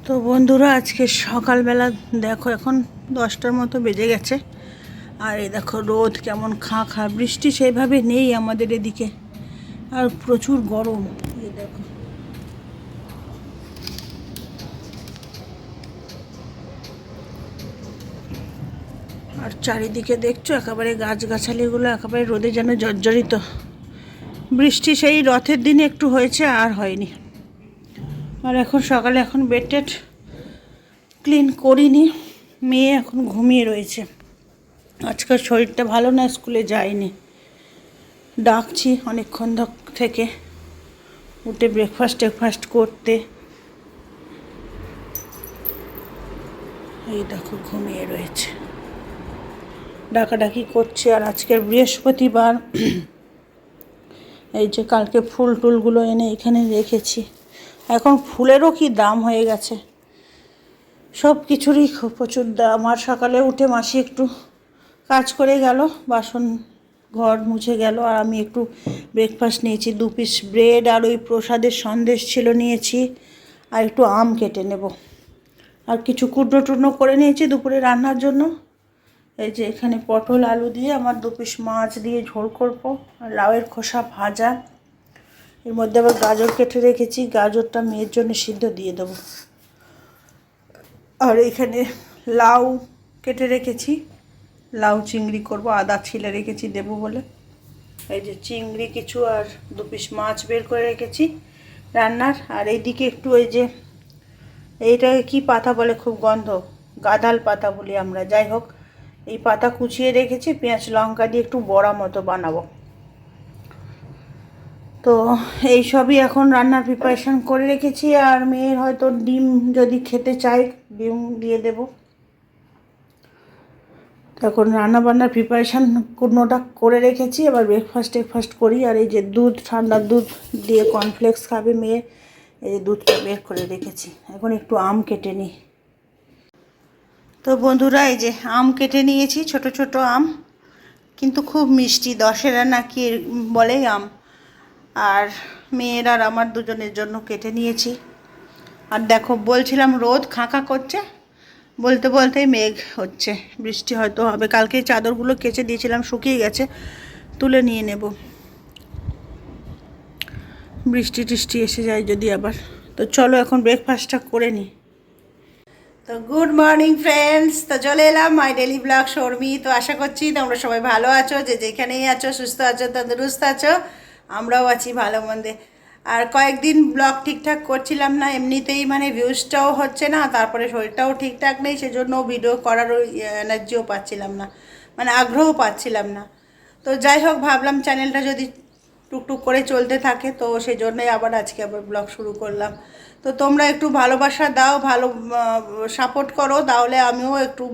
তো বন্ধুরা আজকে সকালবেলা দেখো এখন 10টার মতো বেজে গেছে। আর এই দেখো রোদ কেমন খাঁ খাঁ, বৃষ্টি সেইভাবে নেই আমাদের এদিকে, আর প্রচুর গরম। এই দেখো আর চারিদিকে দেখছো একেবারে গাছগাছালিগুলো একেবারে রোদে যেন জর্জরিত। বৃষ্টি সেই রথের দিনে একটু হয়েছে, আর হয়নি। আর এখন সকালে এখন বেড টেড ক্লিন করিনি, মেয়ে এখন ঘুমিয়ে রয়েছে। আজকাল শরীরটা ভালো না, স্কুলে যায়নি, ডাকছি অনেকক্ষণ থেকে উঠে ব্রেকফাস্ট করতে। এই দেখো ঘুমিয়ে রয়েছে, ডাকাডাকি করছে। আর আজকের বৃহস্পতিবার, এই যে কালকে ফুল টুলগুলো এনে এখানে রেখেছি। এখন ফুলেরও কি দাম হয়ে গেছে, সব কিছুরই প্রচুর দাম। আর সকালে উঠে মাসি একটু কাজ করে গেল, বাসন ঘর মুছে গেল, আর আমি একটু ব্রেকফাস্ট নিয়েছি। 2 পিস ব্রেড আর ওই প্রসাদের সন্দেশ ছিল নিয়েছি, আর একটু আম কেটে নেব। আর কিছু কুটনো টুটনো করে নিয়েছি দুপুরে রান্নার জন্য। এই যে এখানে পটল আলু দিয়ে আমার 2 পিস মাছ দিয়ে ঝোল করব, আর লাউয়ের খোসা ভাজা। এর মধ্যে আবার গাজর কেটে রেখেছি, গাজরটা মেয়ের জন্য সিদ্ধ দিয়ে দেবো। আর এখানে লাউ কেটে রেখেছি, লাউ চিংড়ি করব, আদা ছিলে রেখেছি দেবো বলে। এই যে চিংড়ি কিছু আর 2 পিস মাছ বের করে রেখেছি রান্নার। আর এইদিকে একটু ওই যে এইটাকে কি পাতা বলে, খুব গন্ধ, গাঁদাল পাতা বলি আমরা, যাই হোক এই পাতা কুচিয়ে রেখেছি, পেঁয়াজ লঙ্কা দিয়ে একটু বড়া মতো বানাবো। তো এই সবই এখন রান্নার প্রিপারেশান করে রেখেছি। আর মেয়ের হয়তো ডিম যদি খেতে চায় ডিম দিয়ে দেব। তখন রান্নাবান্নার প্রিপারেশান কোনোটা করে রেখেছি, এবার ব্রেকফাস্ট করি। আর এই যে দুধ, ঠান্ডা দুধ দিয়ে কর্নফ্লেক্স খাবে মেয়ে, এই যে দুধটা বের করে রেখেছি। এখন একটু আম কেটে নিই। তো বন্ধুরা এই যে আম কেটে নিয়েছি, ছোট ছোট আম, কিন্তু খুব মিষ্টি, 10-এর আনা কি বলে আম। আর মেয়ের আর আমার দুজনের জন্য কেটে নিয়েছি। আর দেখো বলছিলাম রোদ খাঁকা করছে, বলতে বলতেই মেঘ হচ্ছে, বৃষ্টি হয়তো হবে। কালকে চাদরগুলো কেচে দিয়েছিলাম, শুকিয়ে গেছে, তুলে নিয়ে নেব, বৃষ্টি টিষ্টি এসে যায় যদি আবার। তো চলো এখন ব্রেকফাস্টটা করে নিই। তো গুড মর্নিং ফ্রেন্ডস, তো চলে এলাম মাই ডেলি ব্লগ শর্মি। তো আশা করছি তোমরা সবাই ভালো আছো, যে যেখানেই আছো সুস্থ আছো তন্দুরুস্ত আছো, আমরাও আছি ভালো মন্দে। আর কয়েকদিন ব্লগ ঠিকঠাক করছিলাম না, এমনিতেই মানে ভিউজটাও হচ্ছে না, তারপরে শরীরটাও ঠিকঠাক নেই, সেজন্য ভিডিও করার ওই এনার্জিও পাচ্ছিলাম না, মানে আগ্রহ পাচ্ছিলাম না। তো যাই হোক ভাবলাম চ্যানেলটা যদি টুকটুক করে চলতে থাকে, তো সেই জন্যই আবার আজকে আবার ব্লগ শুরু করলাম। তো তোমরা একটু ভালোবাসা দাও, ভালো সাপোর্ট করো, তাহলে আমিও একটু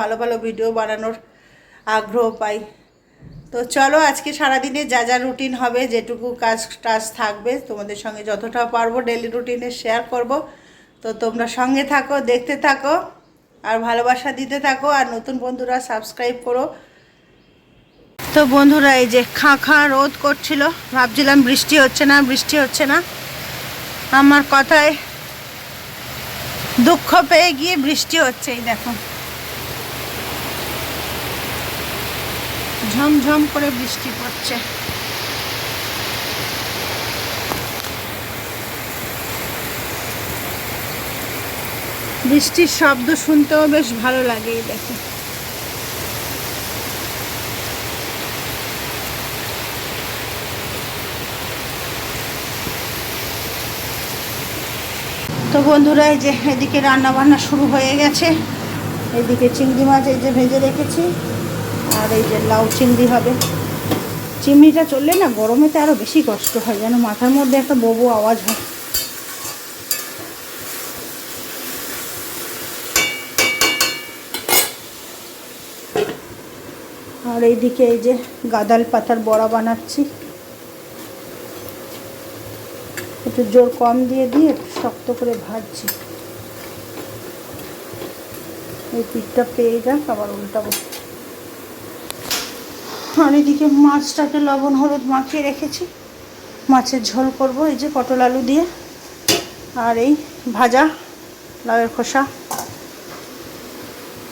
ভালো ভালো ভিডিও বানানোর আগ্রহ পাই। তো চলো আজকে সারাদিনে যা যা রুটিন হবে, যেটুকু কাজ টাজ থাকবে, তোমাদের সঙ্গে যতটা পারবো ডেলি রুটিনে শেয়ার করব। তো তোমরা সঙ্গে থাকো, দেখতে থাকো, আর ভালোবাসা দিতে থাকো। আর নতুন বন্ধুরা সাবস্ক্রাইব করো। তো বন্ধুরা এই যে খাঁ খাঁ রোদ করছিল, ভাবছিলাম বৃষ্টি হচ্ছে না, আমার কথায় দুঃখ পেয়ে গিয়ে বৃষ্টি হচ্ছে। এই দেখো ঝমঝম করে বৃষ্টি পড়ছে। বৃষ্টির শব্দ শুনতেও বেশ ভালো লাগে। এই দেখো তো বন্ধুরা এই যে এদিকে রান্না বান্না শুরু হয়ে গেছে। এইদিকে চিংড়ি মাছ এই যে ভেজে রেখেছি, আর এই যে লাউ চিংড়ি হবে। চিমনিটা চললে না গরমেতে আরও বেশি কষ্ট হয়, যেন মাথার মধ্যে একটা ববো আওয়াজ হয়। আর এইদিকে এই যে গাঁদাল পাতার বড়া বানাচ্ছি, একটু জোর কম দিয়ে একটু শক্ত করে ভাজছি। এই পিঠটা পেয়ে যাক, আবার উল্টাবো। আর এদিকে মাছটাকে লবণ হলুদ মাখিয়ে রেখেছি, মাছের ঝোল করব এই যে পটল আলু দিয়ে। আর এই ভাজা লাউয়ের খোসা।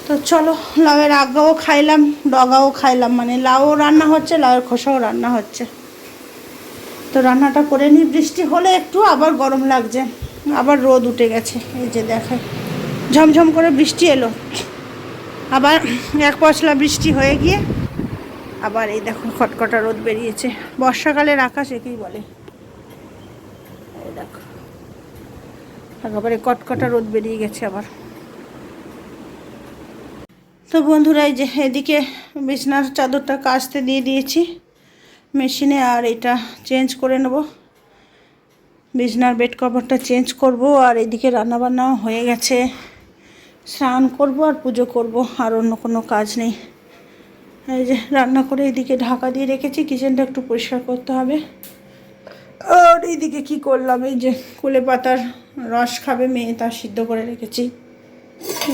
তো চলো, লাউয়ের আগাও খাইলাম, ডগাও খাইলাম, মানে লাউও রান্না হচ্ছে, লাউয়ের খোসাও রান্না হচ্ছে। তো রান্নাটা করে নিই। বৃষ্টি হলে একটু আবার গরম লাগছে, আবার রোদ উঠে গেছে। এই যে দেখায় ঝমঝম করে বৃষ্টি এলো, আবার এক পশলা বৃষ্টি হয়ে গিয়ে আবার এই দেখো খটখটা রোদ বেরিয়েছে। বর্ষাকালের আকাশ একেই বলে। এই দেখো একেবারে কটকটা রোদ বেরিয়ে গেছে আবার। তো বন্ধুরা, এই যে এদিকে বিছনার চাদরটা কাচতে দিয়ে দিয়েছি মেশিনে, আর এটা চেঞ্জ করে নেব, বিছনার বেড কভারটা চেঞ্জ করব। আর এদিকে রান্নাবান্নাও হয়ে গেছে, স্নান করব আর পুজো করব, আর অন্য কোনো কাজ নেই। এই যে রান্না করে এদিকে ঢাকা দিয়ে রেখেছি, কিচেনটা একটু পরিষ্কার করতে হবে। আর এইদিকে কি করলাম, এই যে কুলে পাতার রস খাবে মেয়ে, তা সিদ্ধ করে রেখেছি।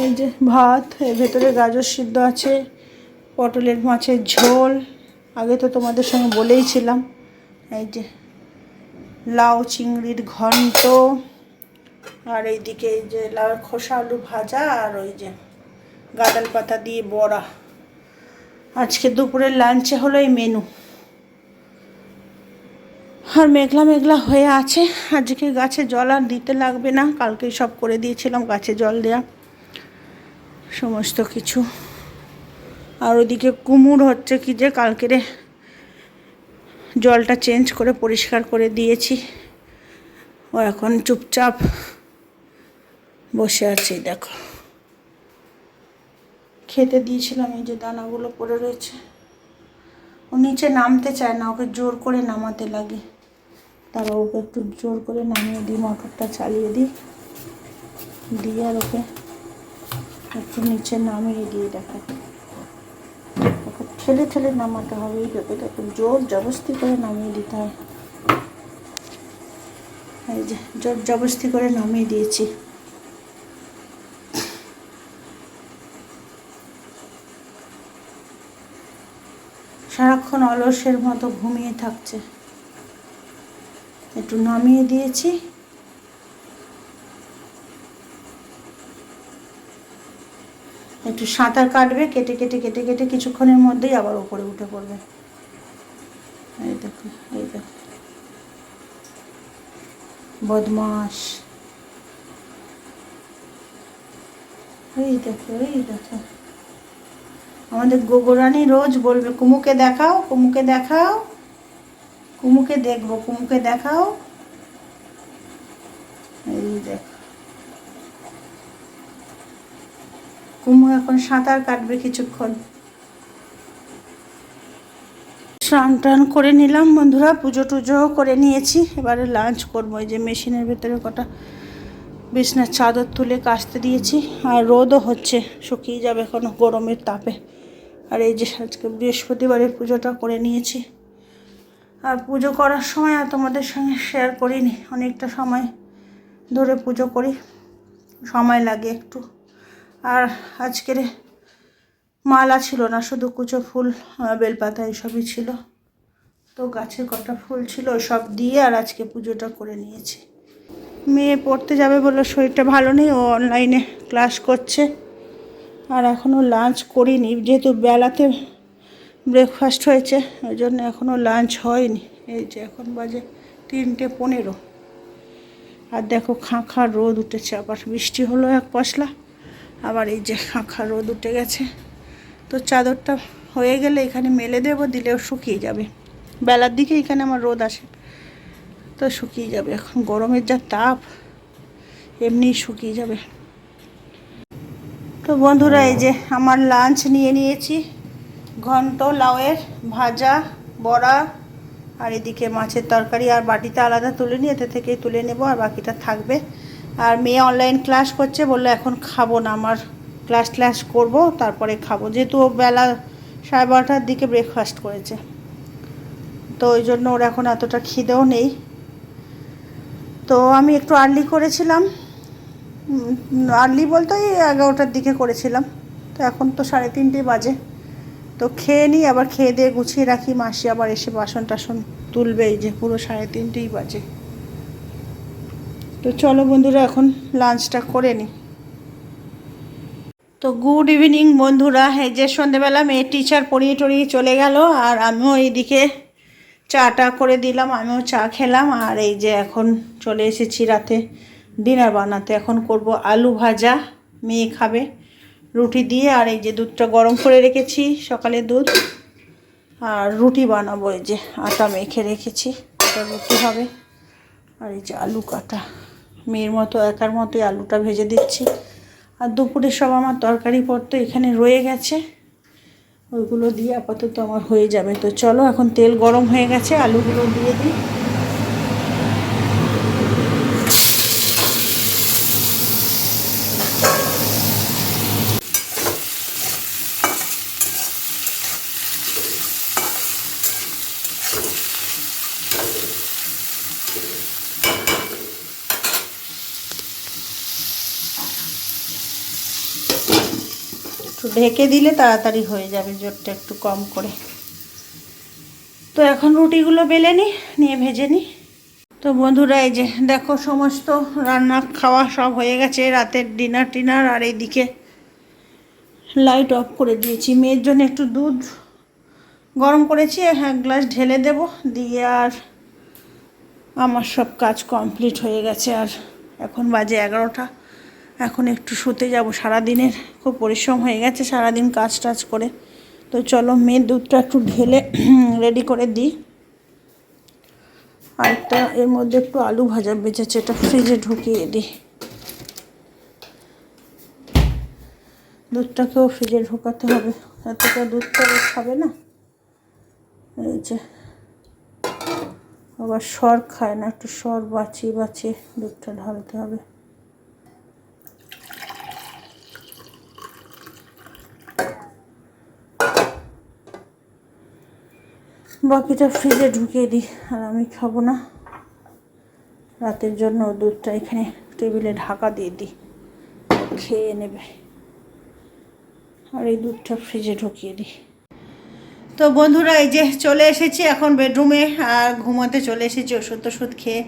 এই যে ভাত, এর ভেতরে গাজর সিদ্ধ আছে, পটলের মাছের ঝোল, আগে তো তোমাদের সঙ্গে বলেইছিলাম। এই যে লাউ চিংড়ির ঘন্ট, আর এইদিকে এই যে লাউয়ের খোসা আলু ভাজা, আর ওই যে গাঁদাল পাতা দিয়ে বড়া। আজকে দুপুরের লাঞ্চে হলো এই মেনু। আর মেঘলা মেঘলা হয়ে আছে, আজকে গাছে জল আর দিতে লাগবে না, কালকেই সব করে দিয়েছিলাম গাছে জল দেয়া সমস্ত কিছু। আর ওদিকে কুমুর হচ্ছে কি যে কালকেরে জলটা চেঞ্জ করে পরিষ্কার করে দিয়েছি, ও এখন চুপচাপ বসে আছে। দেখো খেতে দিয়েছিলাম, এই যে দানাগুলো পড়ে রয়েছে। ও নিচে নামতে চায় না, ওকে জোর করে নামাতে লাগে। তারপর ওকে একটু জোর করে নামিয়ে দিই, মোটরটা চালিয়ে দিই, দিয়ে আর ওকে একটু নিচে নামিয়ে দিয়ে দেখো, ওকে ঠেলে ঠেলে নামাতে হবে। এই ব্যাপারটা একটু জোর জবরদস্তি করে নামিয়ে দিতে হয়। এই যে জোর জবরদস্তি করে নামিয়ে দিয়েছি। সারাক্ষণ অলসের মতো ঘুমিয়ে থাকছে, একটু নামিয়ে দিয়েছি। একটু সাঁতার কাটবে, কেটে কেটে কেটে কেটে কিছুক্ষণের মধ্যেই আবার উপরে উঠে পড়বে। এই দেখো, এই দেখো বদমাস, এই দেখো, এই দেখো আমাদের গোগোরানি রোজ বলবে কুমুকে দেখাও, কুমুকে দেখাও, কুমুকে দেখবো, কুমুকে দেখাও। এই দেখো কুমু এখন সাঁতার কাটবে কিছুক্ষণ। স্নান টান করে নিলাম বন্ধুরা, পুজো টুজোও করে নিয়েছি, এবারে লাঞ্চ করবো। এই যে মেশিনের ভেতরে কটা বিছনার চাদর তুলে কাচতে দিয়েছি, আর রোদও হচ্ছে, শুকিয়ে যাবে এখনো গরমের তাপে। আর এই যে আজকে বৃহস্পতিবারের পুজোটা করে নিয়েছি। আর পুজো করার সময় আর তোমাদের সঙ্গে শেয়ার করিনি, অনেকটা সময় ধরে পুজো করি, সময় লাগে একটু। আর আজকের মালা ছিল না, শুধু কুচো ফুল, বেলপাতা এইসবই ছিল। তো গাছের কটা ফুল ছিল সব দিয়ে আর আজকে পুজোটা করে নিয়েছি। মেয়ে পড়তে যাবে বলে শরীরটা ভালো নেই, ও অনলাইনে ক্লাস করছে। আর এখনও লাঞ্চ করিনি, যেহেতু বেলাতে ব্রেকফাস্ট হয়েছে ওই জন্য এখনও লাঞ্চ হয়নি। এই যে এখন বাজে 3:15। আর দেখো খাঁখা রোদ উঠেছে, আবার বৃষ্টি হলো এক পশলা, আবার এই যে খাঁখা রোদ উঠে গেছে। তো চাদরটা হয়ে গেলে এখানে মেলে দেবো, দিলেও শুকিয়ে যাবে। বেলার দিকে এখানে আমার রোদ আসে, তো শুকিয়ে যাবে। এখন গরমের যা তাপ, এমনিই শুকিয়ে যাবে। তো বন্ধুরা, এই যে আমার লাঞ্চ নিয়ে নিয়েছি, ঘন্ট, লাউয়ের ভাজা, বড়া, আর এদিকে মাছের তরকারি। আর বাটিতে আলাদা তুলে নিয়ে এতে থেকেই তুলে নেব, আর বাকিটা থাকবে। আর মেয়ে অনলাইন ক্লাস করছে, বললো এখন খাবো না, আমার ক্লাস করব তারপরে খাবো, যেহেতু ও বেলা 12:30টার দিকে ব্রেকফাস্ট করেছে, তো ওই জন্য ওর এখন এতটা খিদেও নেই। তো আমি একটু আর্লি করেছিলাম, আর্লি বলতে ওই 11টার দিকে করেছিলাম। তো এখন তো 3:30 বাজে, তো খেয়ে নিই, আবার খেয়ে দিয়ে গুছিয়ে রাখি, মাসি আবার এসে বাসন টাসন তুলবে। এই যে পুরো 3:30 বাজে। তো চলো বন্ধুরা, এখন লাঞ্চটা করে নিই। তো গুড ইভিনিং বন্ধুরা। এই যে সন্ধেবেলা মেয়ের টিচার পড়িয়ে টড়িয়ে চলে গেল, আর আমিও এইদিকে চাটা করে দিলাম, আমিও চা খেলাম। আর এই যে এখন চলে এসেছি রাতে ডিনার বানাতে। এখন করব আলু ভাজা, মেয়ে খাবে রুটি দিয়ে। আর এই যে দুধটা গরম করে রেখেছি, সকালে দুধ, আর রুটি বানাবো। এই যে আটা মেখে রেখেছি, ওটা রুটি হবে। আর এই যে আলু কাটা, মেয়ের মতো একার মতোই আলুটা ভেজে দিচ্ছি। আর দুপুরে সব আমার তরকারি পত্র এখানে রয়ে গেছে, ওইগুলো দিয়ে আপাতত আমার হয়ে যাবে। তো চলো, এখন তেল গরম হয়ে গেছে, আলুগুলো দিয়ে দিই। একটু ঢেকে দিলে তাড়াতাড়ি হয়ে যাবে, জোরটা একটু কম করে। তো এখন রুটিগুলো বেলে নিয়ে ভেজে নিই। তো বন্ধুরা, এই যে দেখো সমস্ত রান্না খাওয়া সব হয়ে গেছে, রাতের ডিনার টিনার। আর এইদিকে লাইট অফ করে দিয়েছি। মেয়ের জন্য একটু দুধ গরম করেছি, 1 গ্লাস ঢেলে দেব দিয়ে। আর আমার সব কাজ কমপ্লিট হয়ে গেছে। আর এখন বাজে 11টা, এখন একটু শুতে যাব। সারাদিনের খুব পরিশ্রম হয়ে গেছে, সারাদিন কাজ টাজ করে। তো চলো, মেয়ের দুধটা একটু ঢেলে রেডি করে দিই। আরেকটা এর মধ্যে একটু আলু ভাজা বেঁচেছে, এটা ফ্রিজে ঢুকিয়ে দিই। দুধটাকেও ফ্রিজে ঢোকাতে হবে, এতটা দুধটা খাবে না। এই যে আবার সর খায় না, একটু সর বাঁচিয়ে বাঁচিয়ে দুধটা ঢালতে হবে। বাকিটা ফ্রিজে ঢুকিয়ে দিই। আর আমি খাবো না, রাতের জন্য দুধটা এখানে টেবিলে ঢাকা দিয়ে দিই, খেয়ে নেবে। আর এই দুধটা ফ্রিজে ঢুকিয়ে দিই। তো বন্ধুরা, এই যে চলে এসেছি এখন বেডরুমে, আর ঘুমাতে চলে এসেছি ওষুধ টষুধ খেয়ে।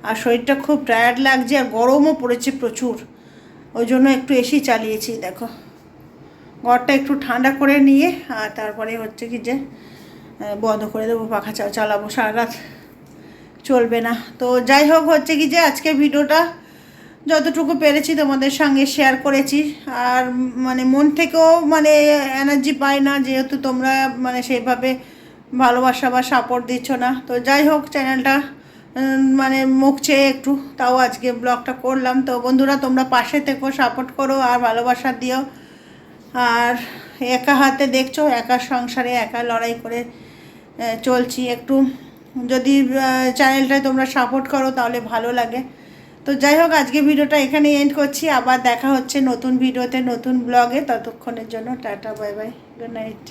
আর শরীরটা খুব টায়ার্ড লাগছে, আর গরমও পড়েছে প্রচুর, ওই জন্য একটু এসি চালিয়েছি। দেখো, ঘরটা একটু ঠান্ডা করে নিয়ে আর তারপরে হচ্ছে কি যে বন্ধ করে দেবো, পাখা চালাবো, সারা রাত চলবে না। তো যাই হোক, হচ্ছে কি যে আজকে ভিডিওটা যতটুকু পেরেছি তোমাদের সঙ্গে শেয়ার করেছি। আর মানে মন থেকেও মানে এনার্জি পাই না, যেহেতু তোমরা মানে সেইভাবে ভালোবাসা বা সাপোর্ট দিচ্ছ না। তো যাই হোক, চ্যানেলটা মানে মুখ চেয়ে একটু তাও আজকে ব্লগটা করলাম। তো বন্ধুরা, তোমরা পাশে থেকো, সাপোর্ট করো আর ভালোবাসা দিও। আর একা হাতে দেখছো, একা সংসারে একা লড়াই করে চলছি। একটু যদি চ্যানেলটায় তোমরা সাপোর্ট করো তাহলে ভালো লাগে। তো যাই হোক, আজকে ভিডিওটা এখানে এন্ড করছি। আবার দেখা হচ্ছে নতুন ভিডিওতে, নতুন ব্লগে। ততক্ষণের জন্য tata, bye bye, good night.